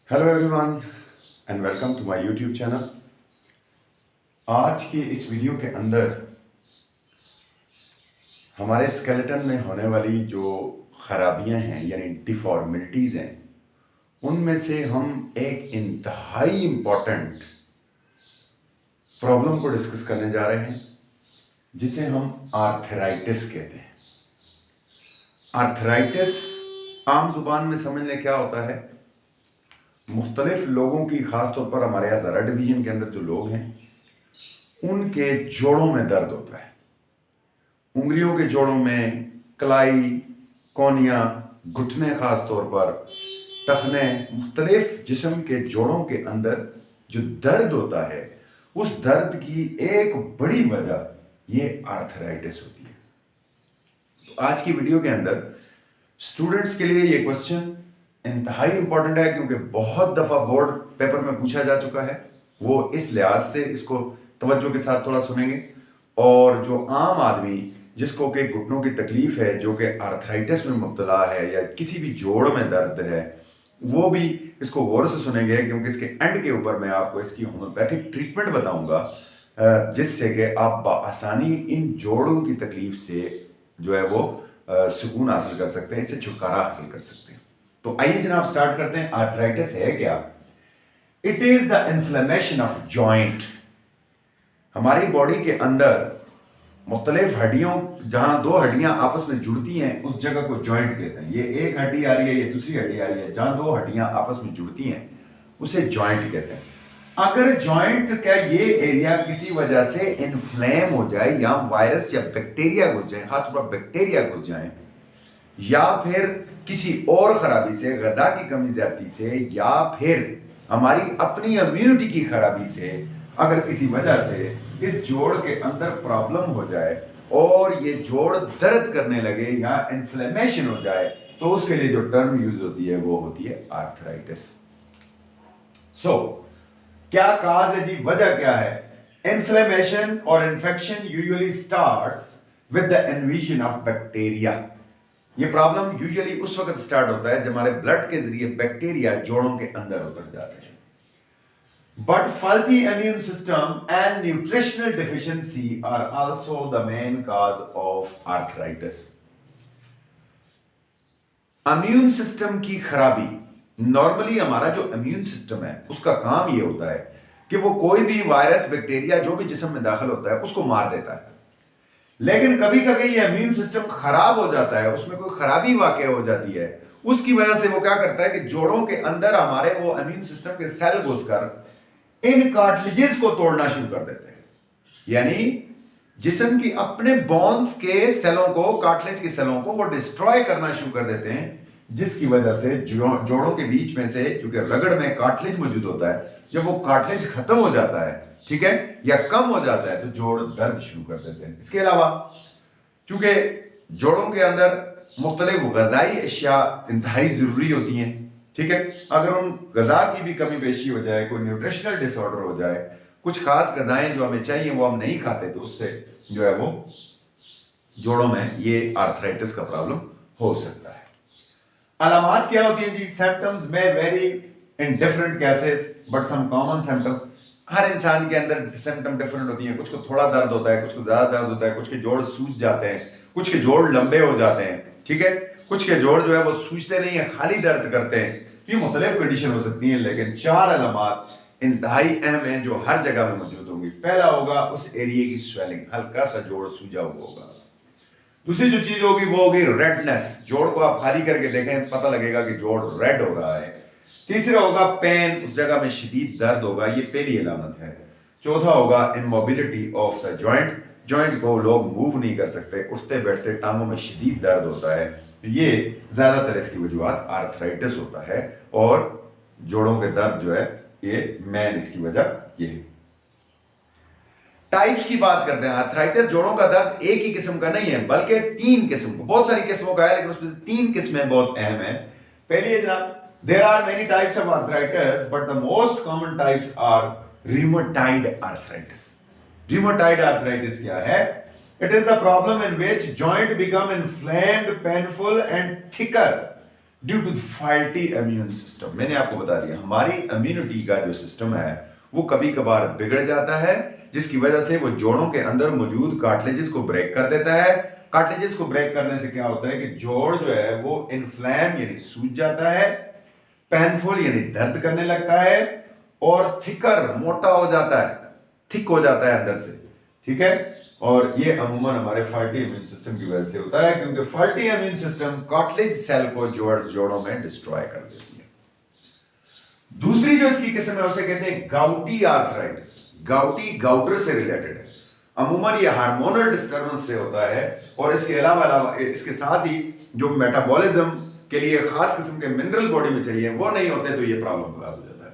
Hello everyone and welcome to my YouTube channel. आज की इस वीडियो के अंदर हमारे स्केलेटन में होने वाली जो खराबियां हैं यानी डिफॉर्मिलिटीज़ हैं, उनमें से हम एक इंतहाई इम्पॉर्टेंट प्रॉब्लम को डिस्कस करने जा रहे हैं, जिसे हम आर्थराइटिस कहते हैं। आर्थराइटिस आम जुबान में समझने क्या होता है, मुख्तलिफ लोगों की, ख़ास तौर पर हमारे यहाँ ज़रा डिवीज़न के अंदर जो लोग हैं उनके जोड़ों में दर्द होता है। उंगलियों के जोड़ों में, कलाई, कोनिया, घुटने, ख़ास तौर पर टखने, मुख्तलिफ जिस्म के जोड़ों के अंदर जो दर्द होता है, उस दर्द की एक बड़ी वजह ये आर्थराइटिस होती है। तो आज की वीडियो के अंदर स्टूडेंट्स के लिए ये क्वेश्चन इंतहाई इंपॉर्टेंट है, क्योंकि बहुत दफ़ा बोर्ड पेपर में पूछा जा चुका है। वो इस लिहाज से इसको तवज्जो के साथ थोड़ा सुनेंगे, और जो आम आदमी जिसको कि घुटनों की तकलीफ है, जो कि आर्थराइटिस में मुब्तला है या किसी भी जोड़ में दर्द है, वो भी इसको गौर से सुनेंगे, क्योंकि इसके एंड के ऊपर मैं आपको इसकी होम्योपैथिक ट्रीटमेंट बताऊंगा, जिससे कि आप बआसानी इन जोड़ों की तकलीफ से जो है वो सुकून हासिल कर सकते हैं, इससे छुटकारा हासिल कर सकते हैं। तो आइए जनाब स्टार्ट करते हैं। आर्थराइटिस है क्या? It is the inflammation of joint. हमारी बॉडी के अंदर मुख्तलिफ हड्डियों, जहां दो हड्डियां आपस में जुड़ती हैं, उस जगह को जॉइंट कहते हैं। ये एक हड्डी आ रही है, ये दूसरी हड्डी आ रही है, जहां दो हड्डियां आपस में जुड़ती हैं उसे जॉइंट कहते हैं। अगर जॉइंट का ये एरिया किसी वजह से इन्फ्लेम हो जाए, या वायरस या बैक्टीरिया घुस जाए, खासतौर पर बैक्टीरिया घुस जाए, या फिर किसी और खराबी से, गजा की कमी ज्यादती से, या फिर हमारी अपनी इम्यूनिटी की खराबी से, अगर किसी वजह से इस जोड़ के अंदर प्रॉब्लम हो जाए और ये जोड़ दर्द करने लगे या इन्फ्लेमेशन हो जाए, तो उसके लिए जो टर्म यूज होती है वो होती है आर्थराइटिस। सो क्या काज है जी, वजह क्या है? इन्फ्लेमेशन और infection usually starts with the invasion of bacteria. ये प्रॉब्लम यूजुअली उस वक्त स्टार्ट होता है जब हमारे ब्लड के जरिए बैक्टीरिया जोड़ों के अंदर उतर जाते हैं। But faulty immune system and nutritional deficiency are also the main cause of arthritis. Immune system की खराबी, नॉर्मली हमारा जो इम्यून सिस्टम है उसका काम ये होता है कि वो कोई भी वायरस, बैक्टीरिया जो भी जिस्म में दाखिल होता है उसको मार देता है। लेकिन कभी कभी ये इम्यून सिस्टम खराब हो जाता है, उसमें कोई खराबी वाकई हो जाती है, उसकी वजह से वो क्या करता है कि जोड़ों के अंदर हमारे वो इम्यून सिस्टम के सेल घुसकर इन कार्टिलेजेस को तोड़ना शुरू कर देते हैं। यानी जिस्म की अपने बोन्स के सेलों को, कार्टिलेज के सेलों को वो डिस्ट्रॉय करना शुरू कर देते हैं, जिसकी वजह से जोड़ों के बीच में से, चूंकि रगड़ में कार्टिलेज मौजूद होता है, जब वो कार्टिलेज खत्म हो जाता है, ठीक है, या कम हो जाता है, तो जोड़ दर्द शुरू कर देते हैं। इसके अलावा चूंकि जोड़ों के अंदर मुख्तलिफ गजाई अशिया इंतहाई जरूरी होती हैं, ठीक है, अगर उन गजा की भी कमी पेशी हो जाए, कोई न्यूट्रिशनल डिसऑर्डर हो जाए, कुछ खास गजाएं जो हमें चाहिए वो हम नहीं खाते, तो उससे जो है वो जोड़ों में ये आर्थराइटिस का प्रॉब्लम हो सकता है। अलामात क्या होती है जी? सिम्टम्स में very in different cases but some common symptom. हर इंसान के अंदर सिम्टम डिफरेंट होती है। कुछ को थोड़ा दर्द होता है, कुछ को ज्यादा दर्द होता है, कुछ के जोड़ सूज जाते हैं, कुछ के जोड़ लंबे हो जाते हैं, ठीक है, कुछ के जोड़ जो है वो सूजते नहीं है, खाली दर्द करते हैं। ये मुख्तलिफ कंडीशन हो सकती हैं, लेकिन चार अलामात इंतहाई अहम हैं जो हर जगह में मौजूद होंगी। पहला होगा उस एरिया की स्वेलिंग, हल्का सा जोड़ सूजा हुआ होगा। दूसरी जो चीज होगी वो होगी रेडनेस, जोड़ को आप खाली करके देखें, पता लगेगा कि जोड़ रेड हो रहा है। तीसरा होगा पेन, उस जगह में शदीद दर्द होगा, ये पहली अलामत है। चौथा होगा immobility of the joint, joint को लोग मूव नहीं कर सकते, उठते बैठते टांगों में शदीद दर्द होता है। ये ज्यादातर इसकी वजूहत आर्थराइटिस होता है, और जोड़ों के दर्द जो है ये मेन इसकी वजह ये है। टाइप्स की बात करते हैं। आर्थराइटिस जोड़ों का दर्द एक ही किस्म का नहीं है, बल्कि तीन किस्म का, बहुत सारी किस्मों का है, लेकिन उसमें तीन किस्में बहुत अहम है। पहली है जनाब, there are many types of arthritis, but the most common types are rheumatoid arthritis. Rheumatoid arthritis क्या है? It is the problem in which joint become inflamed, painful and thicker due to faulty immune system. मैंने आपको बता दिया हमारी immunity का जो system है वो कभी कभार बिगड़ जाता है, जिसकी वजह से वो जोड़ों के अंदर मौजूद कार्टिलेजेस को ब्रेक कर देता है। कार्टिलेजेस को ब्रेक करने से क्या होता है कि जोड़ जो है वो इन्फ्लेम यानी सूज जाता है, पेनफुल यानी दर्द करने लगता है, और थिकर मोटा हो जाता है, थिक हो जाता है अंदर से, ठीक है। और ये अमूमन हमारे फॉल्टी इम्यून सिस्टम की वजह से होता है, क्योंकि faulty immune system cartilage cell को जोड़ों में डिस्ट्रॉय कर देती है। दूसरी जो इसकी किस्म है उसे कहते हैं गाउटी आर्थराइटिस। गाउटी गाउटर से रिलेटेड है, अमूमन ये हार्मोनल डिस्टर्बेंस से होता है, और इसके अलावा इसके साथ ही जो मेटाबॉलिज्म के लिए खास किस्म के मिनरल बॉडी में चाहिए वो नहीं होते, तो ये प्रॉब्लम हो जाता है।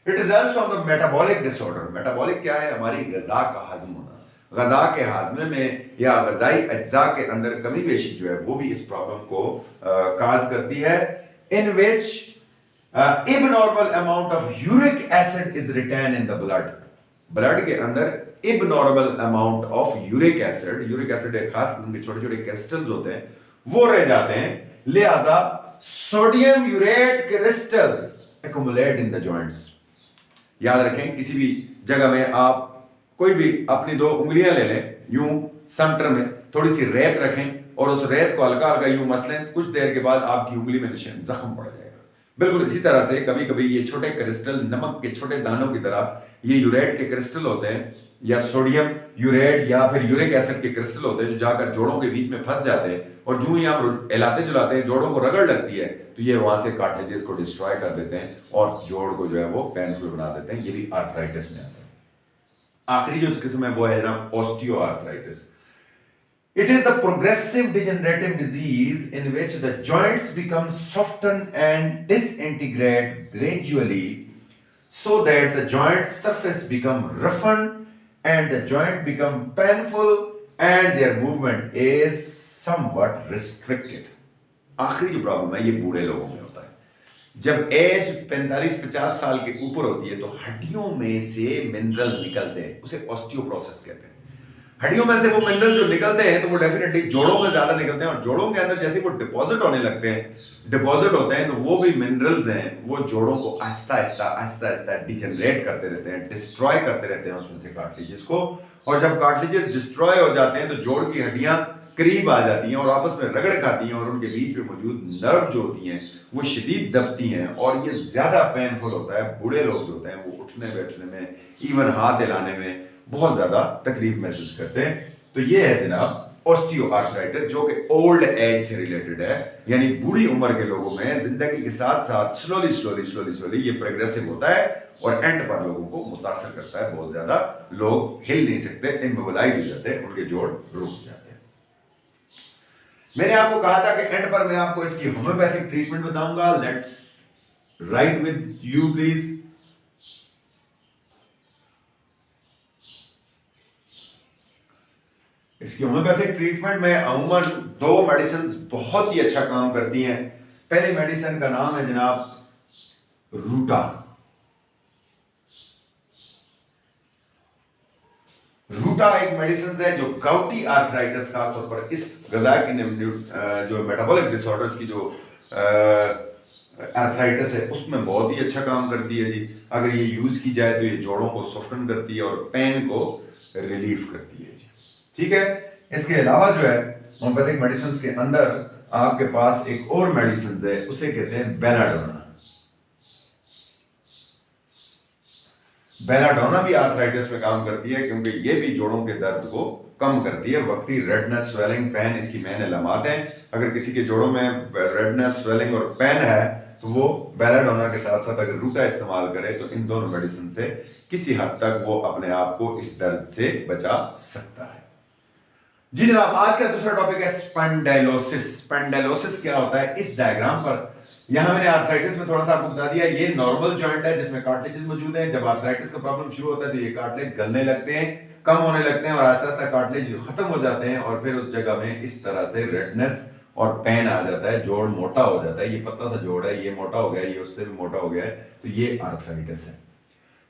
It results from the metabolic disorder. Metabolic क्या है? हमारी ग़िज़ा का हजम होना, ग़िज़ा के हाजमे में या ग़िज़ाई अज्जा के अंदर कमी बेशी जो है वो भी इस प्रॉब्लम को काज करती है। In which abnormal amount of uric acid is retained in the blood. Blood के अंदर abnormal amount of uric acid एक खास किस्म के छोटे छोटे क्रिस्टल्स होते हैं, वो रह जाते हैं, लिहाजा sodium urate crystals accumulate in the joints. याद रखें, किसी भी जगह में आप कोई भी अपनी दो उंगलियां ले लें, यूं सेंटर में थोड़ी सी रेत रखें और उस रेत को हल्का हल्का यूं मसलें, कुछ देर के बाद आपकी उंगली में जख्म पड़ जाएगा। बिल्कुल इसी तरह से कभी कभी ये छोटे क्रिस्टल नमक के छोटे दानों की तरह ये यूरेट के क्रिस्टल होते हैं, या सोडियम यूरेट या फिर यूरिक एसिड के क्रिस्टल होते हैं, जो जाकर जोड़ों के बीच में फंस जाते हैं, और जो ही आप हिलाते जुलाते हैं जोड़ों को रगड़ लगती है, तो ये वहां से कार्टिलेजेस को डिस्ट्रॉय कर देते हैं और जोड़ को जो है वो पेनफुल बना देते हैं। ये भी आर्थराइटिस में आता है। आखिरी जो किस्म है वो है ना osteoarthritis. It is the progressive degenerative disease in which the joints become softened and disintegrate gradually, so that the joint surface become roughened and the joint become painful and their movement is somewhat restricted. आखिरी जो problem है ये बूढ़े लोगों में होता है। जब एज 45-50 साल के ऊपर होती है तो हड्डियों में से मिनरल निकलते हैं, उसे ऑस्टियोप्रोसिस कहते हैं। हड्डियों में से वो मिनरल जो निकलते हैं तो वो डेफिनेटली जोड़ों में ज्यादा निकलते हैं, और जोड़ों के अंदर जैसे वो डिपॉजिट होने लगते हैं, डिपॉजिट होते हैं, तो वो भी मिनरल्स हैं वो जोड़ों को आहिस्ता आहिस्ता डिजेनरेट करते रहते हैं, डिस्ट्रॉय करते रहते हैं उसमें से कार्टिलेजेस को। और जब कार्टिलेजेस डिस्ट्रॉय हो जाते हैं तो जोड़ की हड्डियां करीब आ जाती हैं और आपस में रगड़ खाती हैं, और उनके बीच में मौजूद नर्व जो होती हैं वो शदीद दबती हैं, और ये ज्यादा पेनफुल होता है। बूढ़े लोग जो होते हैं वो उठने बैठने में, इवन हाथ हिलाने में बहुत ज्यादा तकलीफ महसूस करते हैं। तो ये है जनाब ऑस्टियोआर्थराइटिस, जो कि ओल्ड एज से रिलेटेड है, यानी बूढ़ी उम्र के लोगों में जिंदगी के साथ साथ स्लोली ये प्रोग्रेसिव होता है और एंड पर लोगों को मुतासर करता है। बहुत ज्यादा लोग हिल नहीं सकते, इमोबिलाइज हो जाते हैं, उनके जोड़ रुक जाते हैं। मैंने आपको कहा था कि एंड पर मैं आपको इसकी होम्योपैथिक ट्रीटमेंट बताऊंगा। Let's write with you please. इसकी होम्योपैथिक ट्रीटमेंट में अमूमन दो मेडिसिन बहुत ही अच्छा काम करती हैं। पहली मेडिसिन का नाम है जनाब रूटा। रूटा एक मेडिसिन है जो गाउटी आर्थराइटिस खास तौर पर इस ग़िज़ा की जो मेटाबॉलिक डिसऑर्डर्स की जो आर्थराइटिस है उसमें बहुत ही अच्छा काम करती है जी। अगर ये यूज की जाए तो ये जोड़ों को सॉफ्टन करती है और पेन को रिलीफ करती है जी, ठीक है। इसके अलावा जो है होम्योपैथिक मेडिसिन के अंदर आपके पास एक और मेडिसिन है, उसे कहते हैं बेलाडोना। बेलाडोना भी आर्थराइटिस में काम करती है, क्योंकि ये भी जोड़ों के दर्द को कम करती है। वक्ती रेडनेस, स्वेलिंग, पेन इसकी मेन अलामत हैं। अगर किसी के जोड़ों में रेडनेस, स्वेलिंग और पेन है तो वो बेलाडोना के साथ साथ अगर रूटा इस्तेमाल करे तो इन दोनों मेडिसिन से किसी हद तक वो अपने आप को इस दर्द से बचा सकता है जी जनाब। आज का दूसरा टॉपिक है स्पैंडाइलोसिस। स्पैंडाइलोसिस क्या होता है? इस डायग्राम पर यहां मैंने आर्थराइटिस में थोड़ा सा आपको बता दिया, ये नॉर्मल जॉइंट है जिसमें कार्टिलेजेस मौजूद हैं। जब आर्थराइटिस का प्रॉब्लम शुरू होता है तो ये कार्टिलेज गलने लगते हैं, कम होने लगते हैं और आहिस्ता आहिस्ता कार्टिलेज खत्म हो जाते हैं, और फिर उस जगह में इस तरह से रेडनेस और पेन आ जाता है, जोड़ मोटा हो जाता है। ये पतला सा जोड़ है, ये मोटा हो गया, ये उससे भी मोटा हो गया है, तो ये आर्थराइटिस है।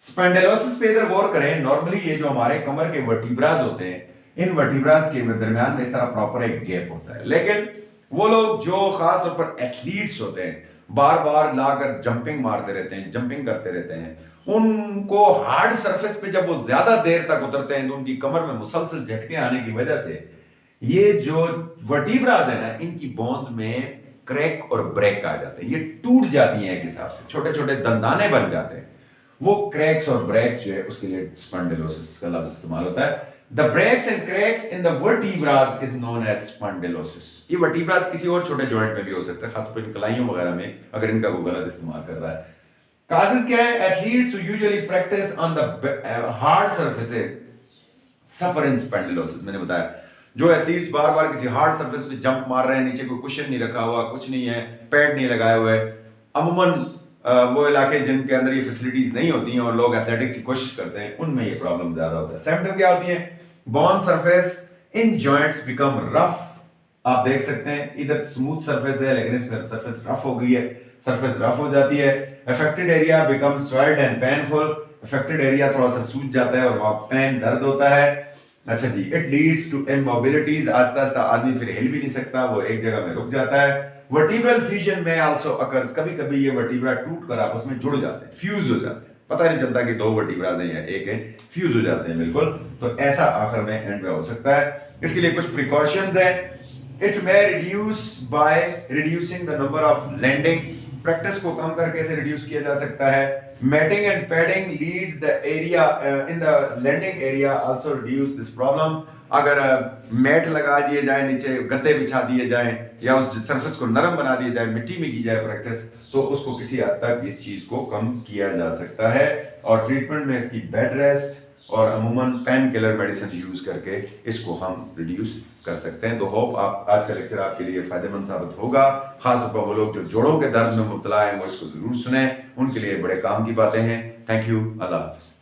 स्पैंडाइलोसिस पे इधर गौर करें। नॉर्मली ये जो हमारे कमर के वर्टिब्रास होते हैं, इन वर्टिब्रास के दरमियान में इस तरह प्रॉपर एक गैप होता है, लेकिन وہ لوگ جو خاص طور پر ایتھلیٹس ہوتے ہیں، بار بار لا کر جمپنگ مارتے رہتے ہیں، جمپنگ کرتے رہتے ہیں، ان کو ہارڈ سرفیس پہ جب وہ زیادہ دیر تک اترتے ہیں تو ان کی کمر میں مسلسل جھٹکے آنے کی وجہ سے یہ جو ورٹیبراز ہیں نا، ان کی بونز میں کریک اور بریک آ جاتے ہیں، یہ ٹوٹ جاتی ہیں ایک حساب سے، چھوٹے چھوٹے دندانے بن جاتے ہیں. وہ کریکس اور بریکس جو ہے اس کے لیے اسپنڈلوسس کا لفظ استعمال ہوتا ہے. The breaks and cracks in the vertebrae is known as spondylosis. یہ vertebrae کسی اور چھوٹے جوائنٹ میں بھی ہو سکتا ہے، خاص طور پر کلائیوں وغیرہ میں اگر ان کا کوئی غلط استعمال کر رہا ہے. Causes کیا ہے؟ Athletes who usually practice on the hard surfaces suffer in spondylosis. میں نے بتایا جو ایتھلیٹس بار بار کسی ہارڈ سرفیس پہ جمپ مار رہے ہیں، نیچے کوئی کشن نہیں رکھا ہوا، کچھ نہیں ہے، پیڈ نہیں لگائے ہوئے، عموماً وہ علاقے جن کے اندر یہ فیسلٹیز نہیں ہوتی ہیں اور لوگ ایتھلیٹکس کی کوشش کرتے ہیں، ان میں یہ پرابلم زیادہ ہوتا ہے. سمپٹم کیا ہوتی ہیں؟ بون سرفیس ان جوائنٹس بیکم رف. آپ دیکھ سکتے ہیں ادھر اسموتھ سرفیس ہے لیکن اس میں سرفیس رف ہو گئی ہے، سرفیس رف ہو جاتی ہے. Affected area become swelled and painful. Affected area تھوڑا سا سوج جاتا ہے اور وہاں پین درد ہوتا ہے. اچھا جی. It leads to immobilities. آہستہ آہستہ آدمی پھر ہل بھی نہیں سکتا، وہ ایک جگہ میں رک جاتا ہے. ورٹیبرل فیوژن میں آلسو اکرز. کبھی کبھی یہ ورٹیبرا ٹوٹ کر آپس میں جڑ جاتے ہیں، فیوز ہو جاتے ہیں، پتہ نہیں چلتا کہ دو ورٹیبراز ہیں یا ایک ہے، فیوز ہو جاتے ہیں بالکل. تو ایسا آخر میں اینڈ میں ہو سکتا ہے. اس کے لیے کچھ پریکاشنز ہیں. اٹ میں reduce by reducing the number of lending. Practice کو کم کر کے اسے ریڈیوس کیا جا سکتا ہے. Matting and padding leads the area in the landing area also reduce this problem. اگر میٹ لگا دیے جائیں، نیچے گدے بچھا دیے جائیں یا اس سرفیس کو نرم بنا دیا جائے، مٹی میں کی جائے پریکٹس، تو اس کو کسی حد تک اس چیز کو کم کیا جا سکتا ہے. اور ٹریٹمنٹ میں اس کی بیڈ ریسٹ اور عموماً پین کلر میڈیسن یوز کر کے اس کو ہم ریڈیوس کر سکتے ہیں. تو ہوپ آج کا لیکچر آپ کے لیے فائدہ مند ثابت ہوگا. خاص طور پر وہ لوگ جو جوڑوں کے درد میں مبتلا ہیں وہ اس کو ضرور سنیں، ان کے لیے بڑے کام کی باتیں ہیں. Thank you. اللہ حافظ.